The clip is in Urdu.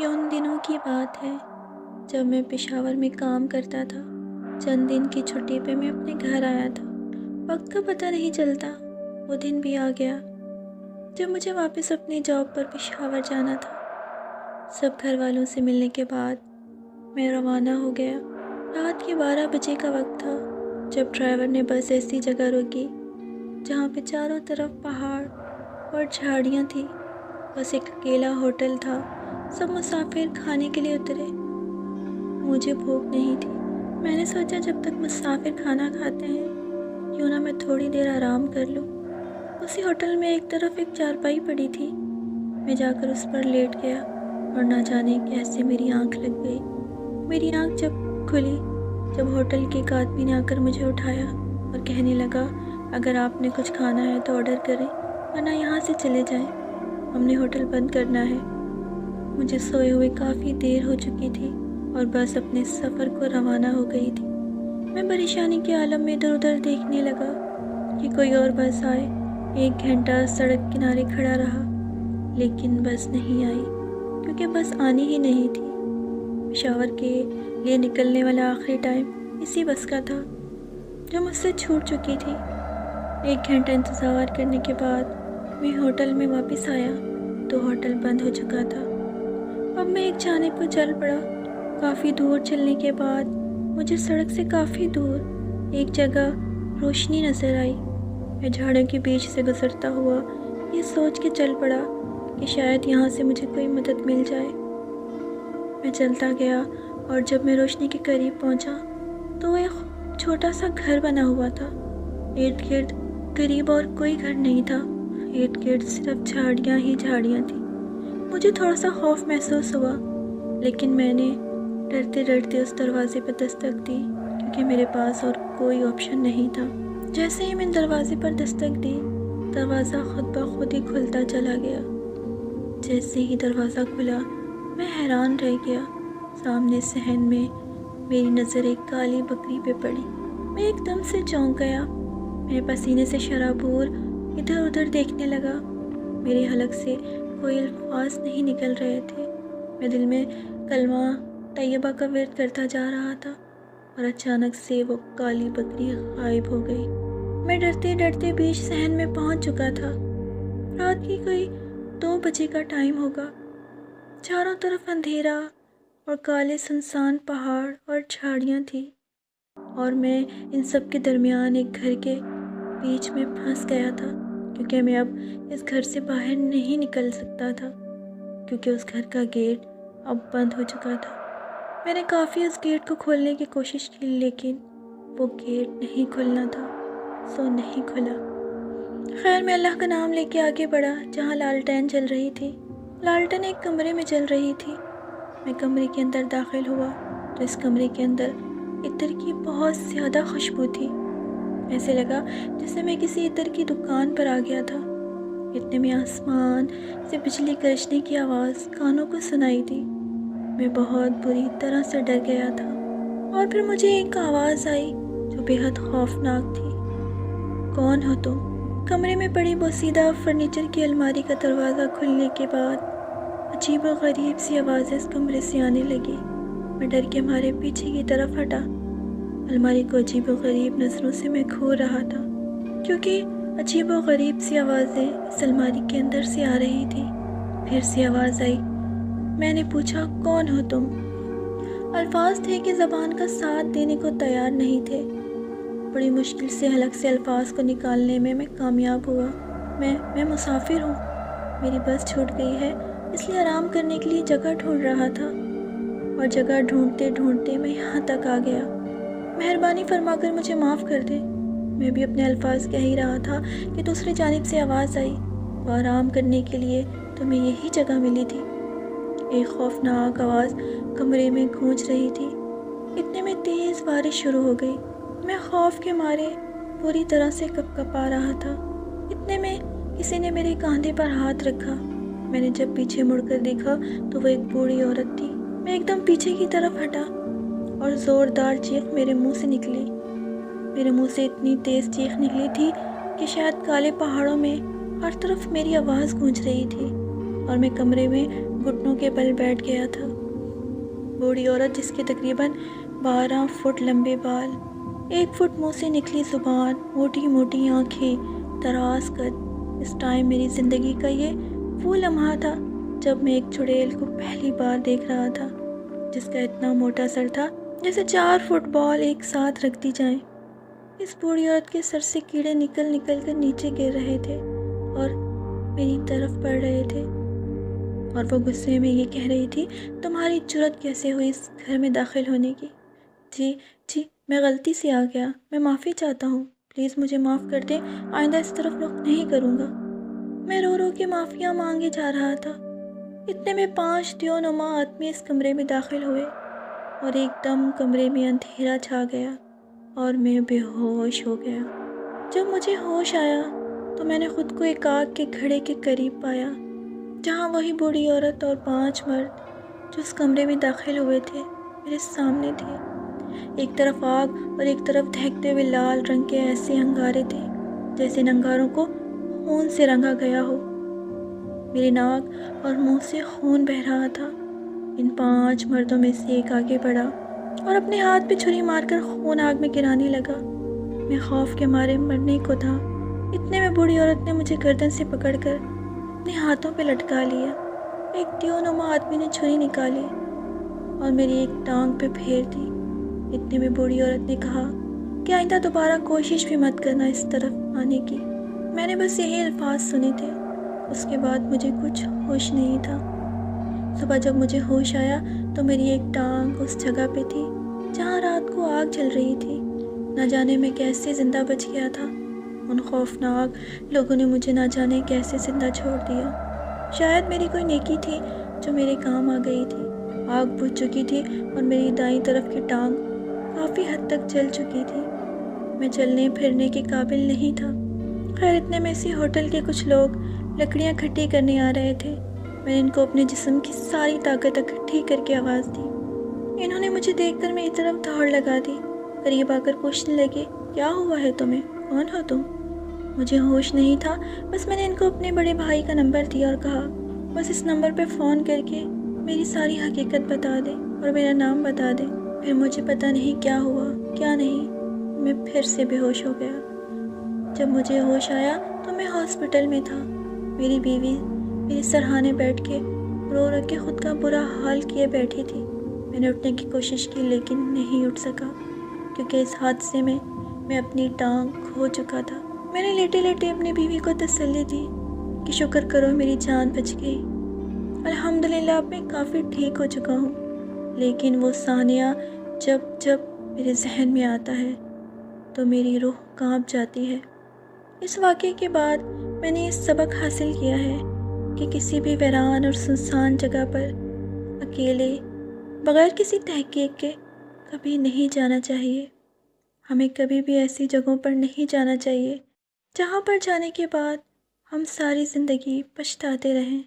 یہ ان دنوں کی بات ہے جب میں پشاور میں کام کرتا تھا۔ چند دن کی چھٹی پہ میں اپنے گھر آیا تھا۔ وقت کا پتہ نہیں چلتا۔ وہ دن بھی آ گیا جب مجھے واپس اپنی جاب پر پشاور جانا تھا۔ سب گھر والوں سے ملنے کے بعد میں روانہ ہو گیا۔ رات کے 12 بجے کا وقت تھا جب ڈرائیور نے بس ایسی جگہ روکی جہاں پہ چاروں طرف پہاڑ اور جھاڑیاں تھیں۔ بس ایک اکیلا ہوٹل تھا۔ سب مسافر کھانے کے لیے اترے۔ مجھے بھوک نہیں تھی۔ میں نے سوچا جب تک مسافر کھانا کھاتے ہیں کیوں نہ میں تھوڑی دیر آرام کر لوں۔ اسی ہوٹل میں ایک طرف ایک چارپائی پڑی تھی۔ میں جا کر اس پر لیٹ گیا اور نہ جانے کیسے میری آنکھ لگ گئی۔ میری آنکھ جب کھلی جب ہوٹل کے ایک آدمی نے آ کر مجھے اٹھایا اور کہنے لگا اگر آپ نے کچھ کھانا ہے تو آرڈر کریں ورنہ یہاں سے چلے جائیں، ہم نے ہوٹل بند کرنا ہے۔ مجھے سوئے ہوئے کافی دیر ہو چکی تھی اور بس اپنے سفر کو روانہ ہو گئی تھی۔ میں پریشانی کے عالم میں ادھر ادھر دیکھنے لگا کہ کوئی اور بس آئے۔ 1 گھنٹہ سڑک کنارے کھڑا رہا لیکن بس نہیں آئی کیونکہ بس آنی ہی نہیں تھی۔ پشاور کے لیے نکلنے والا آخری ٹائم اسی بس کا تھا جو مجھ سے چھوٹ چکی تھی۔ 1 گھنٹہ انتظار کرنے کے بعد میں ہوٹل میں واپس آیا تو ہوٹل بند ہو چکا تھا۔ اب میں ایک جانب کو چل پڑا۔ کافی دور چلنے کے بعد مجھے سڑک سے کافی دور ایک جگہ روشنی نظر آئی۔ میں جھاڑیوں کے بیچ سے گزرتا ہوا یہ سوچ کے چل پڑا کہ شاید یہاں سے مجھے کوئی مدد مل جائے۔ میں چلتا گیا اور جب میں روشنی کے قریب پہنچا تو ایک چھوٹا سا گھر بنا ہوا تھا۔ ارد گرد قریب اور کوئی گھر نہیں تھا۔ ارد گرد صرف جھاڑیاں ہی جھاڑیاں تھیں۔ مجھے تھوڑا سا خوف محسوس ہوا لیکن میں نے ڈرتے ڈرتے اس دروازے پر دستک دی کیونکہ میرے پاس اور کوئی آپشن نہیں تھا۔ جیسے ہی میں دروازے پر دستک دی دروازہ خود بخود ہی کھلتا چلا گیا۔ جیسے ہی دروازہ کھلا میں حیران رہ گیا۔ سامنے صحن میں میری نظر ایک کالی بکری پہ پڑی۔ میں ایک دم سے چونک گیا۔ میں پسینے سے شرابور ادھر ادھر دیکھنے لگا۔ میرے حلق سے کوئی الفاظ نہیں نکل رہے تھے۔ میں دل میں کلمہ طیبہ کا ورد کرتا جا رہا تھا اور اچانک سے وہ کالی بکری غائب ہو گئی۔ میں ڈرتے ڈرتے بیچ صحن میں پہنچ چکا تھا۔ رات کی کوئی 2 بجے کا ٹائم ہوگا۔ چاروں طرف اندھیرا اور کالے سنسان پہاڑ اور جھاڑیاں تھیں اور میں ان سب کے درمیان ایک گھر کے بیچ میں پھنس گیا تھا کیونکہ میں اب اس گھر سے باہر نہیں نکل سکتا تھا کیونکہ اس گھر کا گیٹ اب بند ہو چکا تھا۔ میں نے کافی اس گیٹ کو کھولنے کی کوشش کی لیکن وہ گیٹ نہیں کھلنا تھا، سو نہیں کھلا۔ خیر میں اللہ کا نام لے کے آگے بڑھا جہاں لالٹین جل رہی تھی۔ لالٹین ایک کمرے میں جل رہی تھی۔ میں کمرے کے اندر داخل ہوا تو اس کمرے کے اندر عطر کی بہت زیادہ خوشبو تھی۔ ایسے لگا جیسے میں کسی عطر کی دکان پر آ گیا تھا۔ اتنے میں آسمان سے بجلی گرجنے کی آواز کانوں کو سنائی دی۔ میں بہت بری طرح سے ڈر گیا تھا اور پھر مجھے ایک آواز آئی جو بے حد خوفناک تھی۔ کون ہو تم؟ کمرے میں پڑی بوسیدہ فرنیچر کی الماری کا دروازہ کھلنے کے بعد عجیب و غریب سی آوازیں اس کمرے سے آنے لگی۔ میں ڈر کے مارے پیچھے کی طرف ہٹا۔ الماری کو عجیب و غریب نظروں سے میں گھور رہا تھا کیونکہ عجیب و غریب سی آوازیں اس الماری کے اندر سے آ رہی تھی۔ پھر سے آواز آئی۔ میں نے پوچھا کون ہو تم؟ الفاظ تھے کہ زبان کا ساتھ دینے کو تیار نہیں تھے۔ بڑی مشکل سے حلق سے الفاظ کو نکالنے میں کامیاب ہوا۔ میں مسافر ہوں۔ میری بس چھوٹ گئی ہے اس لیے آرام کرنے کے لیے جگہ ڈھونڈ رہا تھا اور جگہ ڈھونڈتے ڈھونڈتے میں یہاں تک آ گیا۔ مہربانی فرما کر مجھے معاف کر دے۔ میں بھی اپنے الفاظ کہہ ہی رہا تھا کہ دوسری جانب سے آواز آئی۔ وہ آرام کرنے کے لیے تمہیں یہی جگہ ملی تھی۔ ایک خوفناک آواز کمرے میں گونج رہی تھی۔ اتنے میں تیز بارش شروع ہو گئی۔ میں خوف کے مارے پوری طرح سے کپکپا رہا تھا۔ اتنے میں کسی نے میرے کاندھے پر ہاتھ رکھا۔ میں نے جب پیچھے مڑ کر دیکھا تو وہ ایک بوڑھی عورت تھی۔ میں ایک دم پیچھے کی طرف ہٹا اور زوردار چیخ میرے منہ سے نکلی۔ میرے منہ سے اتنی تیز چیخ نکلی تھی کہ شاید کالے پہاڑوں میں ہر طرف میری آواز گونج رہی تھی۔ اور میں کمرے میں گھٹنوں کے بل بیٹھ گیا تھا۔ بوڑھی عورت جس کے تقریباً 12 فٹ لمبے بال، 1 فٹ منہ سے نکلی زبان، موٹی موٹی آنکھیں، دراز قد۔ اس ٹائم میری زندگی کا یہ وہ لمحہ تھا جب میں ایک چڑیل کو پہلی بار دیکھ رہا تھا، جس کا اتنا موٹا سر تھا جیسے 4 فٹ بال ایک ساتھ رکھ دی جائیں۔ اس بوڑھی عورت کے سر سے کیڑے نکل نکل کر نیچے گر رہے تھے اور میری طرف پڑ رہے تھے، اور وہ غصے میں یہ کہہ رہی تھی، تمہاری جرت کیسے ہوئی اس گھر میں داخل ہونے کی؟ جی میں غلطی سے آ گیا، میں معافی چاہتا ہوں، پلیز مجھے معاف کر دیں، آئندہ اس طرف رخ نہیں کروں گا۔ میں رو رو کے معافیاں مانگے جا رہا تھا۔ اتنے میں 5 دیونما آدمی اس کمرے میں داخل ہوئے اور ایک دم کمرے میں اندھیرا چھا گیا اور میں بے ہوش ہو گیا۔ جب مجھے ہوش آیا تو میں نے خود کو ایک آگ کے گھڑے کے قریب پایا، جہاں وہی بوڑھی عورت اور 5 مرد جو اس کمرے میں داخل ہوئے تھے میرے سامنے تھے۔ ایک طرف آگ اور ایک طرف دہکتے ہوئے لال رنگ کے ایسے انگارے تھے جیسے ان انگاروں کو خون سے رنگا گیا ہو۔ میرے ناک اور منہ سے خون بہہ رہا تھا۔ ان 5 مردوں میں سے ایک آگے بڑھا اور اپنے ہاتھ پہ چھری مار کر خون آگ میں گرانے لگا۔ میں خوف کے مارے مرنے کو تھا۔ اتنے میں بوڑھی عورت نے مجھے گردن سے پکڑ کر اپنے ہاتھوں پہ لٹکا لیا۔ ایک دیونما آدمی نے چھری نکالی اور میری ایک ٹانگ پہ پھیر دی۔ اتنے میں بوڑھی عورت نے کہا کہ آئندہ دوبارہ کوشش بھی مت کرنا اس طرف آنے کی۔ میں نے بس یہی الفاظ سنے تھے۔ اس کے بعد مجھے کچھ ہوش نہیں تھا۔ صبح جب مجھے ہوش آیا تو میری ایک ٹانگ اس جگہ پہ تھی جہاں رات کو آگ جل رہی تھی۔ نہ جانے میں کیسے زندہ بچ گیا تھا۔ ان خوفناک لوگوں نے مجھے نہ جانے کیسے زندہ چھوڑ دیا۔ شاید میری کوئی نیکی تھی جو میرے کام آ گئی تھی۔ آگ بجھ چکی تھی اور میری دائیں طرف کی ٹانگ کافی حد تک جل چکی تھی۔ میں چلنے پھرنے کے قابل نہیں تھا۔ خیر اتنے میں سے ہوٹل کے کچھ لوگ لکڑیاں کھٹی کرنے آ رہے تھے۔ میں نے ان کو اپنے جسم کی ساری طاقت اکٹھی کر کے آواز دی۔ انہوں نے مجھے دیکھ کر میری طرف دوڑ لگا دی، قریب آ کر پوچھنے لگے، کیا ہوا ہے تمہیں؟ کون ہو تم؟ مجھے ہوش نہیں تھا، بس میں نے ان کو اپنے بڑے بھائی کا نمبر دیا اور کہا، بس اس نمبر پہ فون کر کے میری ساری حقیقت بتا دے اور میرا نام بتا دے۔ پھر مجھے پتہ نہیں کیا ہوا کیا نہیں، میں پھر سے بے ہوش ہو گیا۔ جب مجھے ہوش آیا تو میں ہاسپٹل میں تھا۔ میری بیوی میرے سرہانے بیٹھ کے رو رو کے خود کا برا حال کیے بیٹھی تھی۔ میں نے اٹھنے کی کوشش کی لیکن نہیں اٹھ سکا، کیونکہ اس حادثے میں اپنی ٹانگ کھو چکا تھا۔ میں نے لیٹے لیٹے اپنی بیوی کو تسلی دی کہ شکر کرو میری جان بچ گئی، الحمدللہ اب میں کافی ٹھیک ہو چکا ہوں۔ لیکن وہ ثانیہ جب میرے ذہن میں آتا ہے تو میری روح کانپ جاتی ہے۔ اس واقعے کے بعد میں نے یہ سبق حاصل کیا ہے کہ کسی بھی ویران اور سنسان جگہ پر اکیلے بغیر کسی تحقیق کے کبھی نہیں جانا چاہیے۔ ہمیں کبھی بھی ایسی جگہوں پر نہیں جانا چاہیے جہاں پر جانے کے بعد ہم ساری زندگی پچھتاتے رہیں۔